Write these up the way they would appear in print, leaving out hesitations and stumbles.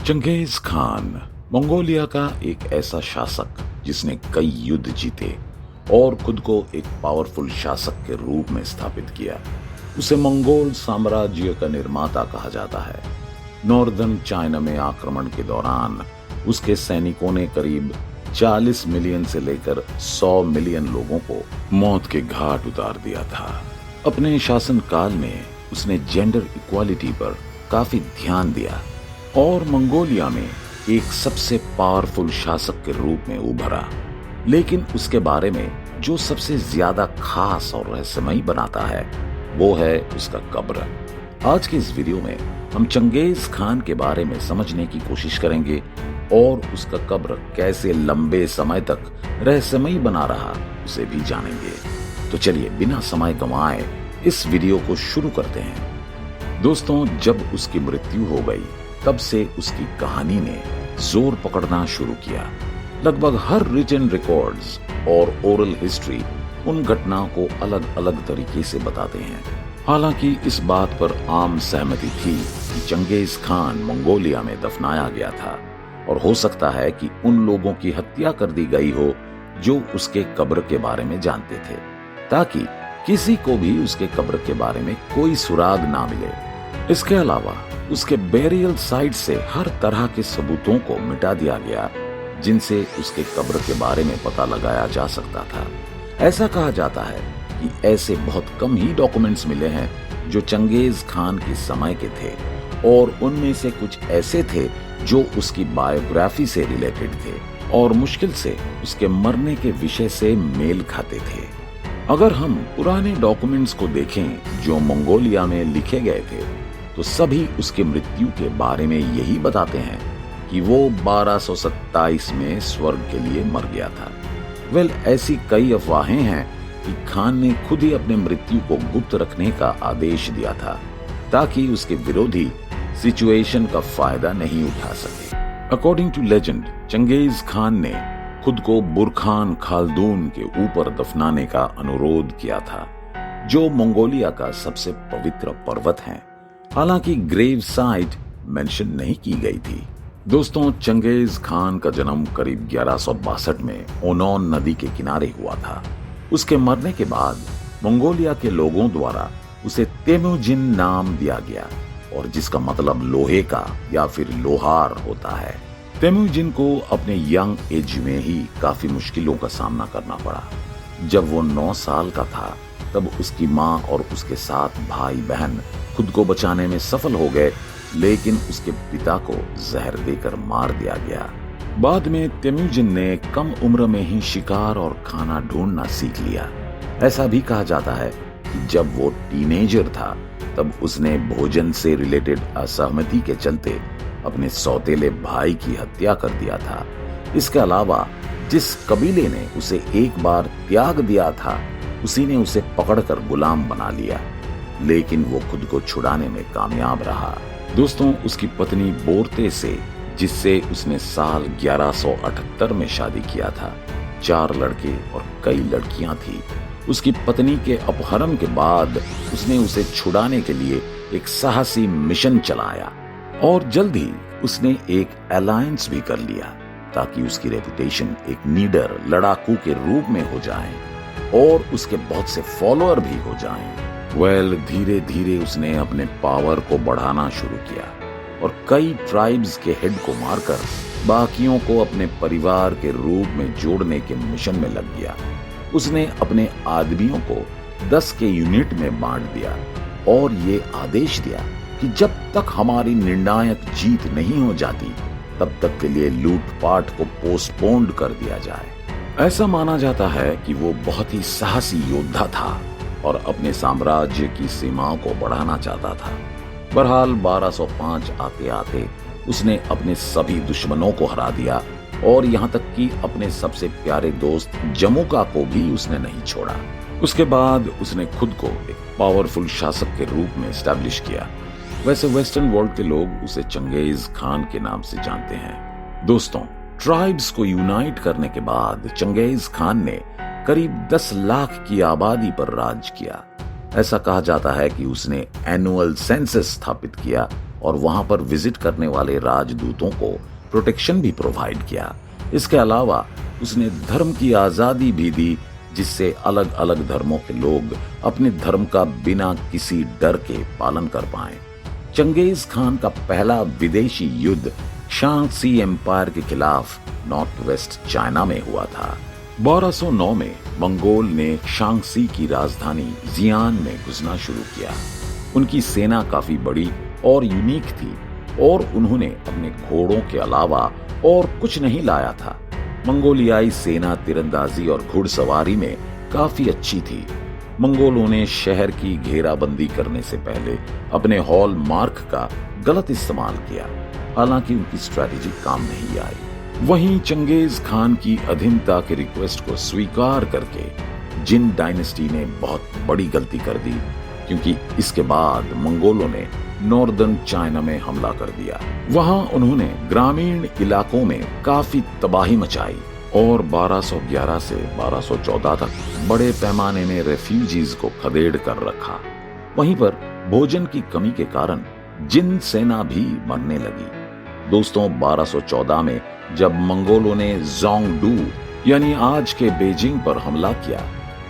Genghis Khan Mongolia का एक ऐसा शासक जिसने कई युद्ध जीते और खुद को एक पावरफुल शासक के रूप में स्थापित किया। उसे मंगोल साम्राज्य का निर्माता कहा जाता है। नॉर्दर्न चाइना में आक्रमण के दौरान उसके सैनिकों ने करीब 40 मिलियन से लेकर 100 मिलियन लोगों को मौत के घाट उतार दिया था। अपने शासनकाल में उसने जेंडर इक्वालिटी पर काफी ध्यान दिया और मंगोलिया में एक सबसे पावरफुल शासक के रूप में उभरा। लेकिन उसके बारे में जो सबसे ज्यादा खास और रहस्यमयी बनाता है वो है उसका कब्र। आज के इस वीडियो में हम चंगेज खान के बारे में समझने की कोशिश करेंगे और उसका कब्र कैसे लंबे समय तक रहस्यमयी बना रहा उसे भी जानेंगे। तो चलिए बिना समय गंवाए इस वीडियो को शुरू करते हैं। दोस्तों, जब उसकी मृत्यु हो गई तब से उसकी कहानी ने जोर पकड़ना शुरू किया। लगभग हर रिटन रिकॉर्ड्स और ओरल हिस्ट्री उन घटनाओं को अलग अलग तरीके से बताते हैं। हालांकि इस बात पर आम सहमति थी कि चंगेज खान मंगोलिया में दफनाया गया था और हो सकता है कि उन लोगों की हत्या कर दी गई हो जो उसके कब्र के बारे में जानते थे, ताकि किसी को भी उसके कब्र के बारे में कोई सुराग ना मिले। इसके अलावा उसके बेरियल साइट से हर तरह के सबूतों को मिटा दिया गया जिनसे उसके कब्र के बारे में पता लगाया जा सकता था। ऐसा कहा जाता है कि ऐसे बहुत कम ही डॉक्यूमेंट्स मिले हैं जो चंगेज खान के समय के थे और उनमें से कुछ ऐसे थे जो उसकी बायोग्राफी से रिलेटेड थे और मुश्किल से उसके मरने के विषय से मेल खाते थे। अगर हम पुराने डॉक्यूमेंट्स को देखें जो मंगोलिया में लिखे गए थे तो सभी उसके मृत्यु के बारे में यही बताते हैं कि वो 1227 में स्वर्ग के लिए मर गया था। ऐसी कई अफवाहें हैं कि खान ने खुद ही अपने मृत्यु को गुप्त रखने का आदेश दिया था ताकि उसके विरोधी सिचुएशन का फायदा नहीं उठा सके। According to legend, Genghis Khan ने खुद को बुरखान खालदून के ऊपर दफनाने का अनुरोध किया था, जो मंगोलिया का सबसे पवित्र पर्वत है। हालांकि ग्रेव साइट मेंशन नहीं की गई थी। दोस्तों, चंगेज खान का जन्म करीब 1162 में ओनोन नदी के किनारे हुआ था। उसके मरने के बाद मंगोलिया के लोगों द्वारा उसे तेमुजिन नाम दिया गया और जिसका मतलब लोहे का या फिर लोहार होता है। तेमुजिन को अपने यंग एज में ही काफी मुश्किलों का सामना करना पड़ा। जब वो 9 साल का था तब उसकी माँ और उसके 7 भाई बहन खुद को बचाने में सफल हो गए, लेकिन उसके पिता को जहर देकर मार दिया गया। बाद में तेमुजिन ने कम उम्र में ही शिकार और खाना ढूंढना सीख लिया। ऐसा भी कहा जाता है कि जब वो टीनेजर था तब उसने भोजन से रिलेटेड असहमति के चलते अपने सौतेले भाई की हत्या कर दिया था। इसके अलावा जिस कबीले ने उसे एक बार त्याग दिया था उसी ने उसे पकड़कर गुलाम बना लिया, लेकिन वो खुद को छुड़ाने में कामयाब रहा। दोस्तों, उसकी पत्नी बोरते से, जिससे उसने साल 1178 में शादी किया था, 4 लड़के और कई लड़कियां थी। उसकी पत्नी के अपहरण के बाद उसने उसे छुड़ाने के लिए एक साहसी मिशन चलाया और जल्द ही उसने एक अलायंस भी कर लिया ताकि उसकी रेपुटेशन एक नीडर लड़ाकू के रूप में हो जाए और उसके बहुत से फॉलोअर भी हो जाएं। धीरे धीरे उसने अपने पावर को बढ़ाना शुरू किया और कई ट्राइब्स के हेड को मारकर बाकियों को अपने परिवार के रूप में जोड़ने के मिशन में लग गया। उसने अपने आदमियों को 10 के यूनिट में बांट दिया और ये आदेश दिया कि जब तक हमारी निर्णायक जीत नहीं हो जाती तब तक के लिए लूटपाट को पोस्टपोन्ड कर दिया जाए। ऐसा माना जाता है कि वो बहुत ही साहसी योद्धा था और अपने साम्राज्य की सीमाओं को बढ़ाना चाहता था। बहरहाल 1205 आते आते उसने अपने सभी दुश्मनों को हरा दिया और यहाँ तक कि अपने सबसे प्यारे दोस्त जमुका को भी उसने नहीं छोड़ा। उसके बाद उसने खुद को एक पावरफुल शासक के रूप में एस्टैब्लिश किया। वेस्टर्न वर्ल्ड के लोग उसे चंगेज खान के नाम से जानते हैं। दोस्तों, ट्राइब्स को यूनाइट करने के बाद चंगेज खान ने करीब 10 लाख की आबादी पर राज किया। ऐसा कहा जाता है कि उसने एनुअल सेंसस स्थापित किया और वहां पर विजिट करने वाले राजदूतों को प्रोटेक्शन भी प्रोवाइड किया। इसके अलावा उसने धर्म की आजादी भी दी, जिससे अलग अलग धर्मों के लोग अपने धर्म का बिना किसी डर के पालन कर पाए। चंगेज खान का पहला विदेशी युद्ध शांगसी एम्पायर के खिलाफ नॉर्थ वेस्ट चाइना में हुआ था। 1209 में मंगोल ने शांगसी की राजधानी जियान में घुसना शुरू किया। उनकी सेना काफी बड़ी और यूनिक थी और उन्होंने अपने घोड़ों के अलावा और कुछ नहीं लाया था। मंगोलियाई सेना तीरंदाजी और घुड़सवारी में काफी अच्छी थी। मंगोलों ने शहर की घेराबंदी करने से पहले अपने हॉल मार्क का गलत इस्तेमाल किया, हालांकि उनकी स्ट्रैटेजी काम नहीं आई। वहीं चंगेज खान की अधीनता के रिक्वेस्ट को स्वीकार करके जिन डायनेस्टी ने बहुत बड़ी गलती कर दी, क्योंकि इसके बाद मंगोलों ने नॉर्दर्न चाइना में हमला कर दिया। वहां उन्होंने ग्रामीण इलाकों में काफी तबाही मचाई और 1211 से 1214 तक बड़े पैमाने में रेफ्यूजीज को खदेड़ कर रखा। वहीं पर भोजन की कमी के कारण जिन सेना भी मरने लगी। दोस्तों, 1214 में जब मंगोलों ने जोंगडू यानी आज के बीजिंग पर हमला किया,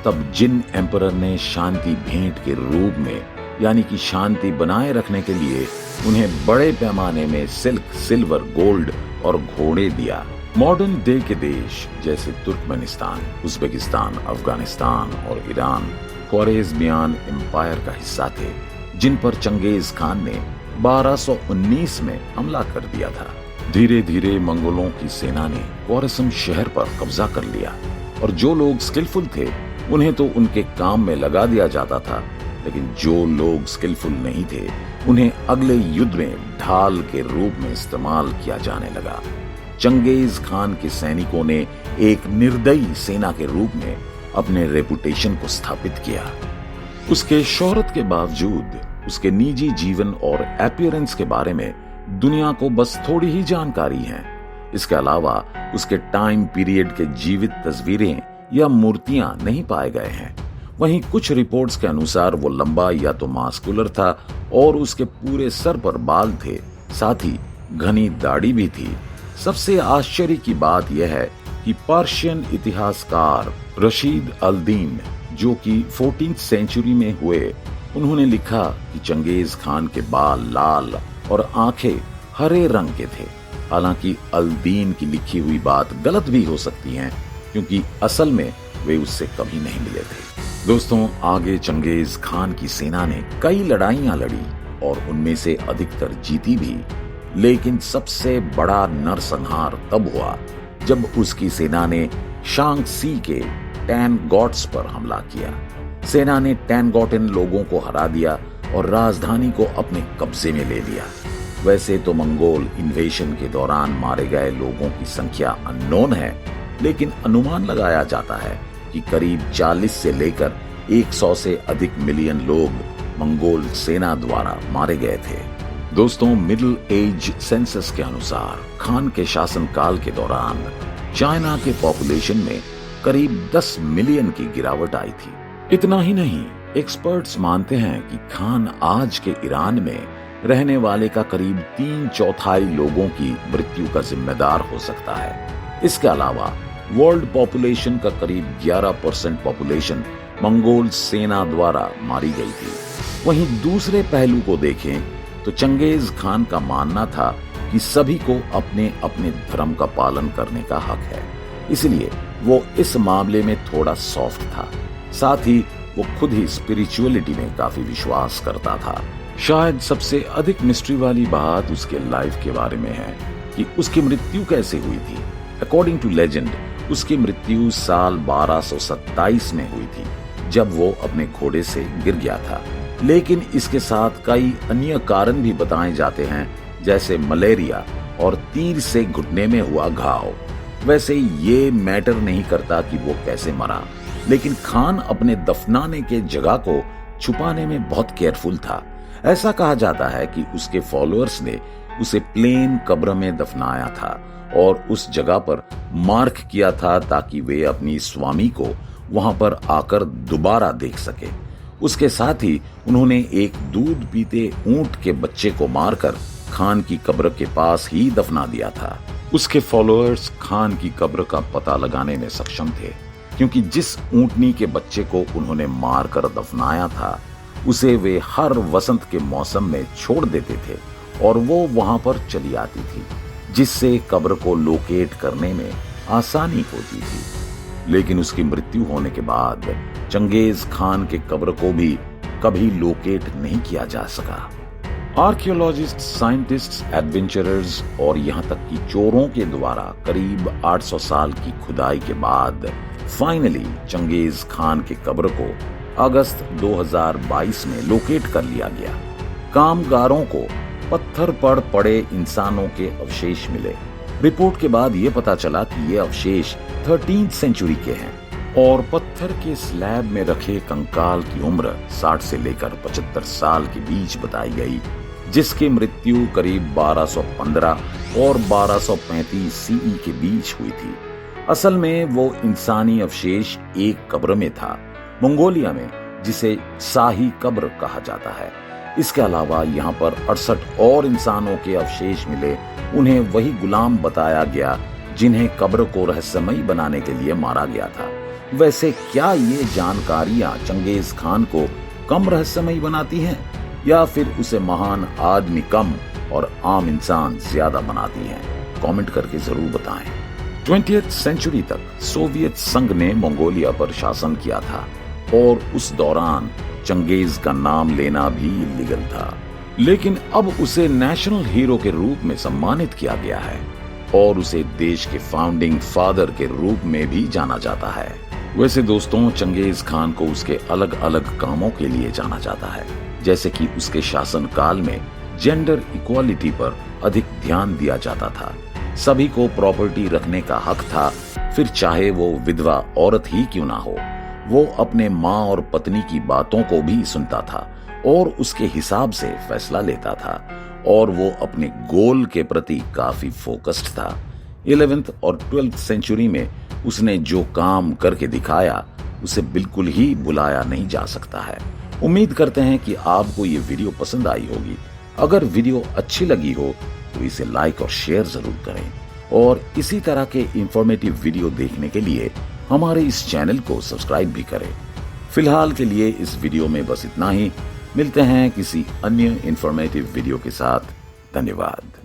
तब जिन एम्परर ने शांति भेंट के रूप में यानी कि शांति बनाए रखने के लिए उन्हें बड़े पैमाने में सिल्क, सिल्वर, गोल्ड और घोड़े दिया। मॉडर्न डे के देश जैसे तुर्कमेनिस्तान, उज्बेकिस्तान, अफगानिस्तान और ईरान ख्वारेज़मियान एम्पायर का हिस्सा थे, जिन पर चंगेज खान ने 1219 में हमला कर दिया था। धीरे धीरे मंगोलों की सेना ने ख्वारेज़म शहर पर कब्जा कर लिया और जो लोग स्किलफुल थे उन्हें तो उनके काम में लगा दिया जाता था, लेकिन जो लोग स्किलफुल नहीं थे उन्हें अगले युद्ध में ढाल के रूप में इस्तेमाल किया जाने लगा। चंगेज खान के सैनिकों ने एक निर्दयी सेना के रूप में अपने रेपुटेशन को स्थापित किया। उसके शोहरत के बावजूद उसके निजी जीवन और अपीयरेंस के बारे में दुनिया को बस थोड़ी ही जानकारी है। इसके अलावा उसके टाइम पीरियड के जीवित तस्वीरें या मूर्तियां नहीं पाए गए हैं। वहीं कुछ रिपोर्ट्स के अनुसार वो लंबा या तो मास्कुलर था और उसके पूरे सर पर बाल थे, साथ ही घनी दाढ़ी भी थी। सबसे आश्चर्य की बात यह है कि पर्शियन इतिहासकार रशीद अल दीन, जो कि 14th सेंचुरी में हुए, उन्होंने लिखा कि चंगेज खान के बाल लाल और आंखें हरे रंग के थे। हालांकि अल दीन की लिखी हुई बात गलत भी हो सकती है, क्योंकि असल में वे उससे कभी नहीं मिले थे। दोस्तों, आगे चंगेज खान की सेना ने कई लड़ाइयां लड़ी और उनमें से अधिकतर जीती भी, लेकिन सबसे बड़ा नरसंहार तब हुआ जब उसकी सेना ने शांगसी के टैनगॉट्स पर हमला किया। सेना ने टैनगॉटिन लोगों को हरा दिया और राजधानी को अपने कब्जे में ले लिया। वैसे तो मंगोल इन्वेशन के दौरान मारे गए लोगों की संख्या अननोन है, लेकिन अनुमान लगाया जाता है कि करीब 40 से लेकर 100 से अधिक मिलियन लोग मंगोल सेना द्वारा मारे गए थे। दोस्तों, मिडिल एज सेंसस के अनुसार खान के शासनकाल के दौरान चाइना के पॉपुलेशन में करीब 10 मिलियन की गिरावट आई थी। इतना ही नहीं, एक्सपर्ट्स मानते हैं कि खान आज के ईरान में रहने वाले का करीब 3/4 लोगों की मृत्यु का जिम्मेदार हो सकता है। इसके अलावा वर्ल्ड पॉपुलेशन का करीब 11% पॉपुलेशन मंगोल सेना द्वारा मारी गई थी। वहीं दूसरे पहलू को देखें तो चंगेज खान का मानना था कि सभी को अपने अपने धर्म का पालन करने का हक है, इसलिए वो इस मामले में थोड़ा सॉफ्ट था। साथ ही वो खुद ही स्पिरिचुअलिटी में काफी विश्वास करता था। शायद सबसे अधिक मिस्ट्री वाली बात उसके लाइफ के बारे में है कि उसकी मृत्यु कैसे हुई थी। अकॉर्डिंग टू लेजेंड, उसकी मृत्यु साल 1227 में हुई थी, जब वो अपने घोड़े से गिर गया था। लेकिन इसके साथ कई अन्य कारण भी बताए जाते हैं, जैसे मलेरिया और तीर से घुटने में हुआ घाव। वैसे ये मैटर नहीं करता कि वो कैसे मरा, लेकिन खान अपने दफनाने के जगह को छुपाने में बहुत केयरफुल था। ऐसा कहा जाता है कि उसके फॉलोअर्स ने उसे प्लेन कब्र में दफनाया था और उस जगह पर मार्क किया था ताकि वे अपनी स्वामी को वहां पर आकर दोबारा देख सके। उसके साथ ही उन्होंने एक दूध पीते ऊंट के बच्चे को मारकर खान की कब्र के पास ही दफना दिया था। उसके फॉलोअर्स खान की कब्र का पता लगाने में सक्षम थे, क्योंकि जिस ऊंटनी के बच्चे को उन्होंने मारकर दफनाया था उसे वे हर वसंत के मौसम में छोड़ देते थे और वो वहां पर चली आती थी, जिससे कब्र को लोकेट करने में आसानी होती थी। लेकिन उसकी मृत्यु होने के बाद चंगेज खान के कब्र को भी कभी लोकेट नहीं किया जा सका। आर्कियोलॉजिस्ट, साइंटिस्ट्स, एडवेंचरर्स और यहाँ तक कि चोरों के द्वारा करीब 800 साल की खुदाई के बाद फाइनली चंगेज खान के कब्र को अगस्त 2022 में लोकेट कर लिया गया। कामगारों को पत्थर पर पड़े इंसानों के अवशेष मिले। रिपोर्ट के बाद ये पता चला कि ये अवशेष 13th सेंचुरी के हैं और पत्थर के स्लैब में रखे कंकाल की उम्र 60 से लेकर 75 साल के बीच बताई गई, जिसकी मृत्यु करीब 1215 और 1235 सीई के बीच हुई थी। असल में वो इंसानी अवशेष एक कब्र में था, मंगोलिया में, जिसे शाही कब्र कहा जाता है। इसके अलावा यहाँ पर 68 और इंसानों के अवशेष मिले। उन्हें वही गुलाम बताया गया जिन्हें कब्र को रहस्यमयी बनाने के लिए मारा गया था। वैसे क्या ये जानकारियां चंगेज खान को कम रहस्यमयी बनाती हैं या फिर उसे महान आदमी कम और आम इंसान ज्यादा बनाती हैं? कमेंट करके जरूर बताएं। 20th सेंचुरी तक सोवियत संघ ने मंगोलिया पर शासन किया था और उस दौरान चंगेज का नाम लेना भी इलीगल था, लेकिन अब उसे नेशनल हीरो के रूप में सम्मानित किया गया है और उसे देश के फाउंडिंग फादर के रूप में भी जाना जाता है। वैसे दोस्तों, चंगेज खान को उसके अलग अलग कामों के लिए जाना जाता है, जैसे कि उसके शासन काल में जेंडर इक्वालिटी पर अधिक ध्यान दिया जाता था। सभी को प्रॉपर्टी रखने का हक था, फिर चाहे वो विधवा औरत ही क्यों ना हो। वो अपने माँ और पत्नी की बातों को भी सुनता था और उसके हिसाब से फैसला लेता था और वो अपने गोल के प्रति काफी फोकस्ड था। 11th और 12th सेंचुरी में उसने जो काम करके दिखाया उसे बिल्कुल ही भुलाया नहीं जा सकता है। उम्मीद करते हैं कि आपको ये वीडियो पसंद आई होगी। अगर वीडियो अच्छी लगी हो तो इसे लाइक और शेयर जरूर करें और इसी तरह के इंफॉर्मेटिव वीडियो देखने के लिए हमारे इस चैनल को सब्सक्राइब भी करें। फिलहाल के लिए इस वीडियो में बस इतना ही। मिलते हैं किसी अन्य इंफॉर्मेटिव वीडियो के साथ। धन्यवाद।